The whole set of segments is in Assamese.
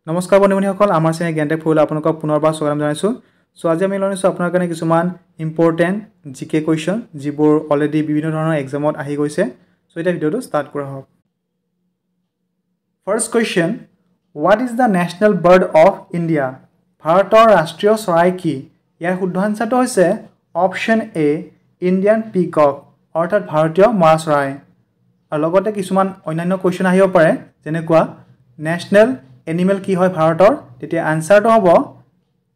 নমস্কাৰ বন্ধুসকল আমাৰ চেনেল জ্ঞানটেক ফুল আপোনালোকক পুনৰবাৰ স্বাগতম জনাইছো সো আজি আমি লৈছো আপোনাৰ কাৰণে কিছুমান ইম্পৰ্টেন্ট জিকে কোৱেশ্চন যিবোৰ অলৰেডি বিভিন্ন ধৰণৰ এক্সামত আহি গৈছে সো এটা ভিডিওটো ষ্টাৰ্ট কৰা হওক first question what is the national bird of India ভাৰতৰ ৰাষ্ট্ৰীয় চৰাই কি ইয়াৰ শুদ্ধ আনসাৰটো হৈছে অপচন এ ইণ্ডিয়ান পিকক অৰ্থাৎ ভাৰতীয় মৰা চৰাই আৰু লগতে কিছুমান অন্যান্য কোৱেশ্চন আহিব পাৰে যেনেকুৱা নেশনেল এনিমেল কি হয় ভাৰতৰ তেতিয়া আনসাৰটো হ'ব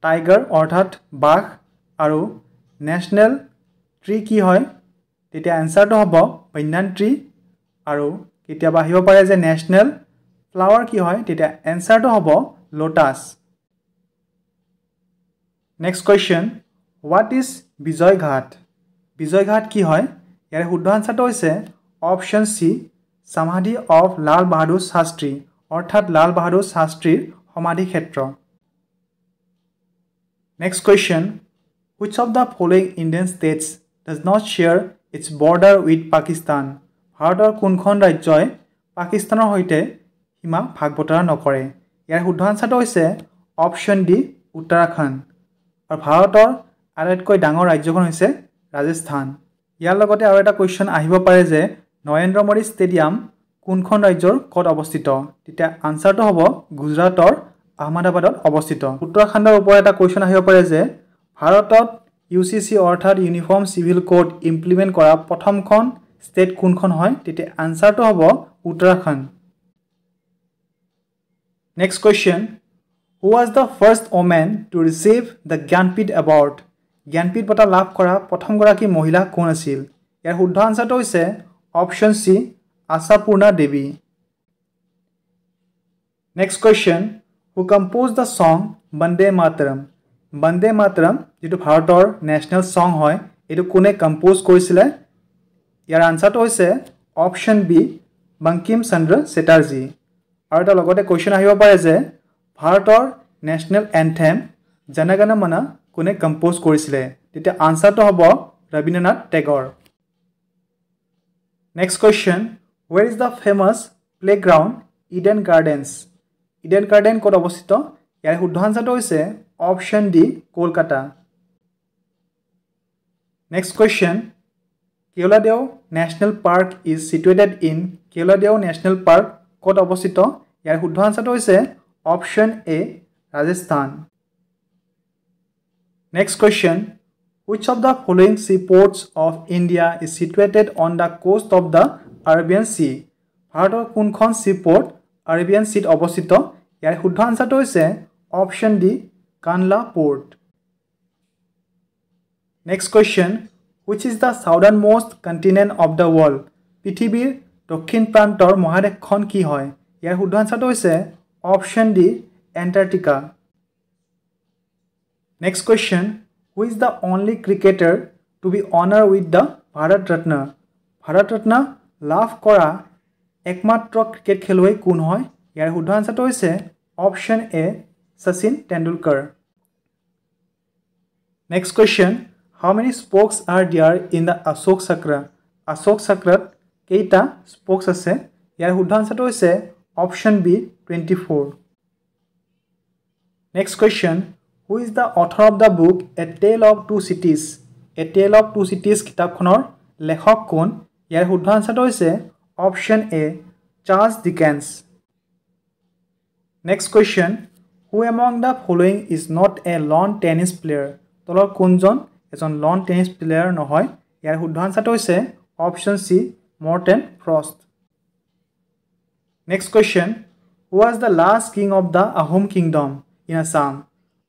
টাইগাৰ অৰ্থাৎ বাঘ আৰু নেশনেল ট্ৰী কি হয় তেতিয়া আনসাৰটো হ'ব বন্যান ট্ৰী আৰু কেতিয়াবা আহিব পাৰে যে নেশনেল ফ্লাৱাৰ কি হয় তেতিয়া আনসাৰটো হ'ব lotus next question what is Vijay Ghat কি হয় ইয়াৰ শুদ্ধ আনসাৰটো হৈছে অপচন সি সমাধি অফ লাল বাহাদুৰ শাস্ত্ৰী অৰ্থাৎ লাল বাহাদুৰ শাস্ত্ৰীৰ সমাধি ক্ষেত্ৰ next question which of the following Indian states does not share its border with Pakistan ভাৰতৰ কোনখন ৰাজ্যই পাকিস্তানৰ সৈতে সীমা ভাগ বতৰা নকৰে ইয়াৰ শুদ্ধ আনসাৰটো হৈছে অপচন ডি উত্তৰাখণ্ড আৰু ভাৰতৰ আটাইতকৈ ডাঙৰ ৰাজ্যখন হৈছে ৰাজস্থান ইয়াৰ লগতে আৰু এটা কোৱেশ্চন আহিব পাৰে যে নৰেন্দ্ৰ মোদী ষ্টেডিয়াম কোনখন ৰাজ্যৰ কত অৱস্থিত তেতিয়া আনসাৰটো হ'ব গুজৰাটৰ আহমেদাবাদত অৱস্থিত উত্তৰাখণ্ডৰ ওপৰত এটা কোৱেশ্চন আহিব পাৰে যে ভাৰতত ইউসিসি অৰ্থাৎ ইউনিফৰ্ম সিভিল কোড ইমপ্লিমেন্ট কৰা প্ৰথমখন ষ্টেট কোনখন হয় তেতিয়া আনসাৰটো হ'ব Uttarakhand next question who was the first woman to receive the Jnanpith award Jnanpith বঁটা লাভ কৰা প্ৰথম গৰাকী মহিলা কোন আছিল ইয়াৰ শুদ্ধ আনসাৰটো হৈছে option C Ashapurna Devi next question who composed the song Vande Mataram যেটো ভাৰতৰ নেশনেল সং হয় এটো কোনে কম্পোজ কৰিছিলে ইয়াৰ আনসাৰটো হৈছে অপচন বি বঙ্কিম চন্দ্ৰ চেটাৰ্জী আৰু এটা লগতে কোৱেশ্চন আহিব পাৰে যে ভাৰতৰ নেশনেল এন্থেম জন গণ মন কোনে কম্পোজ কৰিছিলে তেতিয়া আনসাৰটো হ'ব Rabindranath Tagore next question where is the famous playground Eden Garden ক'ত অৱস্থিত ইয়াৰ শুদ্ধ আনসাৰটো হৈছে option D Kolkata next question Keoladeo national park is situated in Keoladeo national park ক'ত অৱস্থিত ইয়াৰ শুদ্ধ আনসাৰটো হৈছে option A Rajasthan next question which of the following seaports of India is situated on the coast of the Arabian Sea ভাৰতৰ কোনখন seaport Arabian Sea অৱস্থিত ইয়াৰ শুদ্ধ আনসাৰটো হৈছে option D Kandla port next question which is the southernmost continent of the world পৃথিৱীৰ দক্ষিণ প্ৰান্তৰ মহাদেশখন কি হয় ইয়াৰ শুদ্ধ আনসাৰটো হৈছে option D Antarctica next question who is the only cricketer to be honored with the Bharat Ratna লাভ কৰা একমাত্ৰ ক্ৰিকেট খেলুৱৈ কোন হয় ইয়াৰ শুদ্ধ আনসাৰটো হৈছে option A Sachin Tendulkar next question how many spokes are there in the Ashok Chakrat কেইটা spokes আছে ইয়াৰ শুদ্ধ আনসাৰটো হৈছে option B 24 next question who is the author of the book A Tale of Two Cities কিতাপখনৰ লেখক কোন ইয়াৰ শুদ্ধ আনসাৰটো হৈছে option A Charles Dickens next question who among the following is not a lawn tennis player তলৰ কোনজন এজন লন টেনিছ প্লেয়াৰ নহয় ইয়াৰ শুদ্ধ আনসাৰটো হৈছে option C Morton Frost next question who was the last king of the Ahom kingdom in Assam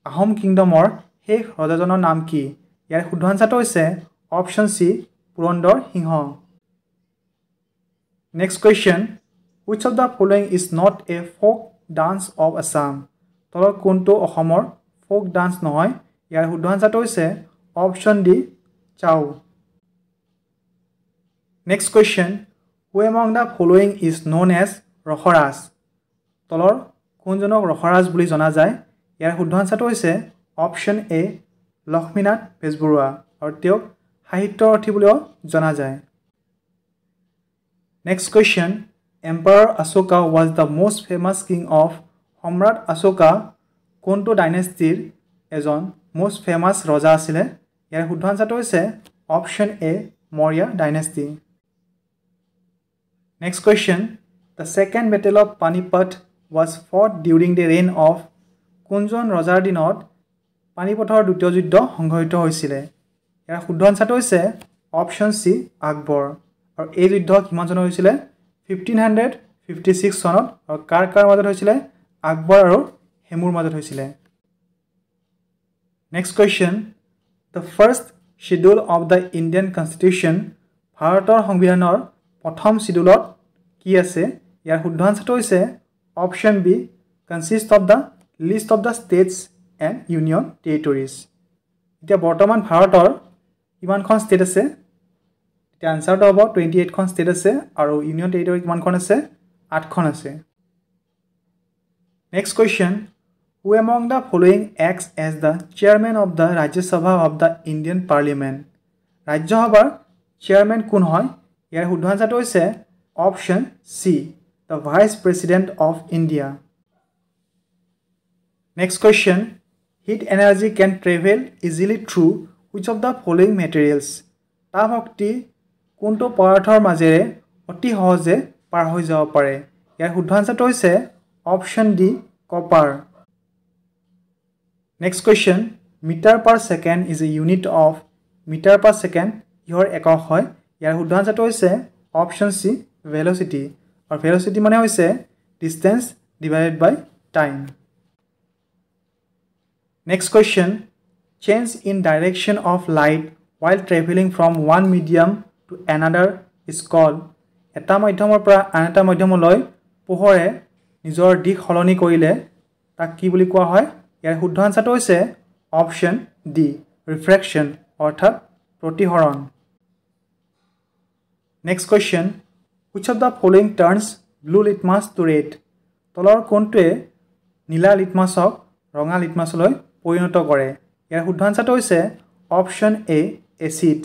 Ahom কিংডমৰ শেষ ৰজাজনৰ নাম কি ইয়াৰ শুদ্ধ আনসাৰটো হৈছে option C Purandar Singha next question which of the following is not a folk dance of Assam তলৰ কোনটো অসমৰ folk dance নহয় ইয়াৰ শুদ্ধ আনসাৰটো হৈছে অপচন ডি চাও next question who among the following is known as ৰসৰাজ তলৰ কোনজনক ৰসৰাজ বুলি জনা যায় ইয়াৰ শুদ্ধ আনসাৰটো হৈছে অপচন এ লক্ষ্মীনাথ বেজবৰুৱা আৰু তেওঁক সাহিত্যৰ অৰ্থী বুলিও জনা যায় next question Emperor Ashoka was the most famous king of সম্ৰাট অশোকা কোনটো ডাইনেষ্টিৰ এজন মোষ্ট ফেমাছ ৰজা আছিলে ইয়াৰ শুদ্ধ আনসাৰটো হৈছে option A Maurya dynasty next question The second battle of Panipat was fought during the reign of কোনজন ৰজাৰ দিনত পানিপথৰ দ্বিতীয় যুদ্ধ সংঘটিত হৈছিল ইয়াৰ শুদ্ধ আনসাৰটো হৈছে অপশ্যন সি আকবৰ আৰু এই যুদ্ধ কিমান চনত হৈছিল 1556 চনত আৰু কাৰ মাজত হৈছিল আকবৰ আৰু হেমুৰ মাজত হৈছিল next question The first schedule of the Indian Constitution ভাৰতৰ সংবিধানৰ প্ৰথম শিডিউলত কি আছে ইয়াৰ শুদ্ধ আনসাৰটো হৈছে option B consist of the list of the states and union territories এতিয়া বৰ্তমান ভাৰতৰ কিমানখন ষ্টেট আছে এতিয়া আনসাৰটো হ'ব 28 খন ষ্টেট আছে আৰু ইউনিয়ন টেৰিটৰি কিমানখন আছে 8 খন আছে next question Who among the following acts as the chairman of the Rajya Sabha of the Indian Parliament Rajya Sabhar chairman কোন হয় ইয়াৰ শুদ্ধ আনসাৰটো হৈছে option C the vice president of India next question heat energy can travel easily through which of the following materials তাপ শক্তি কোনটো পদাৰ্থৰ মাজেৰে অতি সহজে পাৰ হৈ যাব পাৰে ইয়াৰ শুদ্ধ আনসাৰটো হৈছে option D copper next question meter per second is a unit of meter per second ইহৰ একক হয় ইয়াৰ শুদ্ধ আনসাৰটো হৈছে option C velocity or velocity মানে হৈছে distance divided by time next question change in direction of light while traveling from one medium to another is called এটা মাধ্যমৰ পৰা আন এটা মাধ্যমলৈ পোহৰে নিজৰ দিশ সলনি কৰিলে তাক কি বুলি কোৱা হয় ইয়াৰ শুদ্ধ আনসাৰটো হৈছে অপশ্যন ডি ৰিফ্ৰেকশন অৰ্থাৎ প্ৰতিহৰণ next question which of the following turns blue litmus to red তলৰ কোনটোৱে নীলা লিটমাছক ৰঙা লিটমাছলৈ পৰিণত কৰে ইয়াৰ শুদ্ধ আনসাৰটো হৈছে option A acid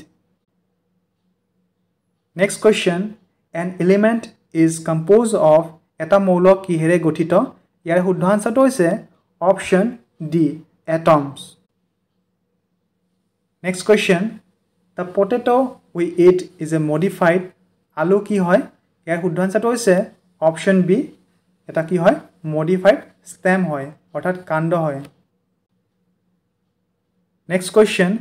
next question an element is composed of এটা মৌল কিহেৰে গঠিত ইয়াৰ শুদ্ধ আনসাৰটো হৈছে option D atoms next question the potato we eat is a modified আলু কি হয় ইয়াৰ শুদ্ধ আনসাৰটো হৈছে অপশ্যন বি এটা কি হয় মডিফাইড স্টেম হয় অৰ্থাৎ কাণ্ড হয় next question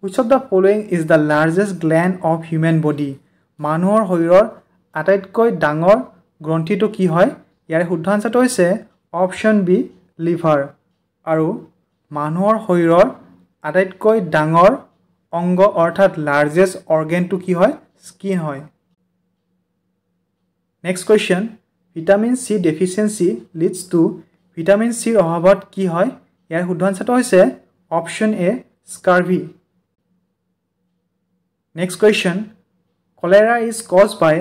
which of the following is the largest gland of human body মানুহৰ শৰীৰৰ আটাইতকৈ ডাঙৰ গ্ৰন্থিটো কি হয় ইয়াৰ শুদ্ধ আনসাৰটো হৈছে অপশ্যন বি লিভাৰ আৰু মানুহৰ শৰীৰৰ আটাইতকৈ ডাঙৰ অংগ অৰ্থাৎ লাৰ্জেষ্ট অৰ্গেনটো কি হয় স্কিন হয় next question vitamin c deficiency leads to vitamin c অভাৱত কি হয় ইয়াৰ শুদ্ধ আনসাৰটো হৈছে option A scurvy next question cholera is caused by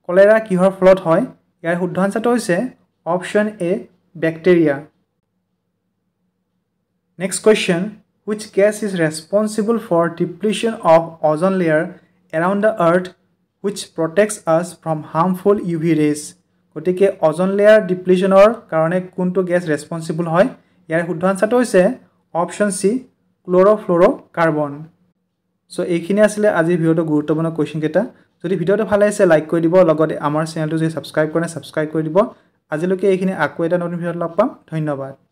cholera কিহৰ ফলত হয় ইয়াৰ শুদ্ধ আনসাৰটো হৈছে option A bacteria next question which gas is responsible for depletion of ozone layer around the earth which protects us from harmful UV rays গতিকে ওজন লেয়াৰ ডিপ্লিশনৰ কাৰণে কোনটো গ্যাস ৰেসপন্সিবল হয় ইয়াৰ শুদ্ধ আনসাৰটো হৈছে অপশ্যন সি ক্লোৰোফ্লোৰোকাৰ্বন সো এইখিনি আছিল আজি ভিডিওটো গুৰুত্বপূৰ্ণ কোৱেশ্চন কেটা যদি ভিডিওটো ভাল লাগিছে লাইক কৰি দিব লগতে আমাৰ চেনেলটো যদি সাবস্ক্ৰাইব কৰে সাবস্ক্ৰাইব কৰি দিব আজিলৈকে এইখিনি আকৌ এটা নতুন ভিডিওত লগ পাম ধন্যবাদ